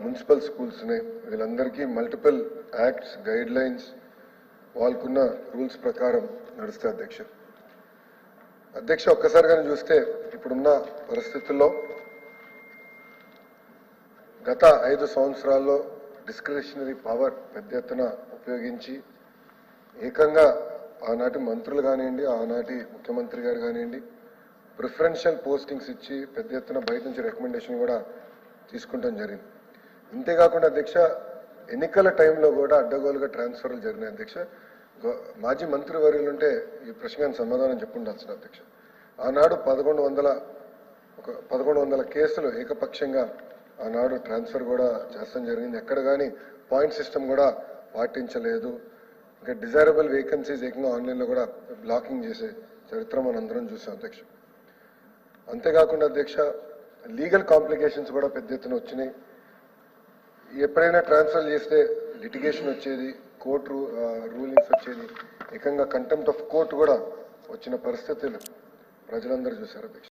Municipal schools ఉన్నాయి, వీళ్ళందరికీ multiple acts guide lines వాళ్ళకున్న రూల్స్ ప్రకారం నడుస్తాయి అధ్యక్ష. అధ్యక్ష ఒక్కసారి కానీ చూస్తే ఇప్పుడున్న పరిస్థితుల్లో గత 5 సంవత్సరాల్లో డిస్క్రిషనరీ పవర్ పెద్ద ఎత్తున ఉపయోగించి ఏకంగా ఆనాటి మంత్రులు కానివ్వండి, ఆనాటి ముఖ్యమంత్రి గారు కానివ్వండి, ప్రిఫరెన్షియల్ పోస్టింగ్స్ ఇచ్చి పెద్ద ఎత్తున బయట నుంచి రికమెండేషన్ కూడా తీసుకుంటాం జరిగింది. ఇంతేకాకుండా అధ్యక్ష ఎన్నికల టైంలో కూడా అడ్డగోలుగా ట్రాన్స్ఫర్లు జరిగినాయి అధ్యక్ష. మాజీ మంత్రి వర్యులు ఉంటే ఈ ప్రశ్నకు సమాధానం చెప్పుండాల్సిన అధ్యక్ష. ఆనాడు 1100 కేసులు ఏకపక్షంగా ఆనాడు ట్రాన్స్ఫర్ కూడా చేస్తాం జరిగింది. ఎక్కడ కానీ పాయింట్ సిస్టమ్ కూడా పాటించలేదు. ఇంకా డిజైరబుల్ వేకెన్సీస్ ఏకంగా ఆన్లైన్లో కూడా బ్లాకింగ్ చేసే చరిత్ర మనందరం చూసాం అధ్యక్ష. అంతేకాకుండా అధ్యక్ష లీగల్ కాంప్లికేషన్స్ కూడా పెద్ద ఎత్తున వచ్చినాయి. ఎప్పుడైనా ట్రాన్స్ఫర్ చేస్తే లిటిగేషన్ వచ్చేది, కోర్టు రూలింగ్స్ వచ్చేది, ఏకంగా కంటెంప్ట్ ఆఫ్ కోర్టు కూడా వచ్చిన పరిస్థితులు ప్రజలందరూ చూశారు అధ్యక్ష.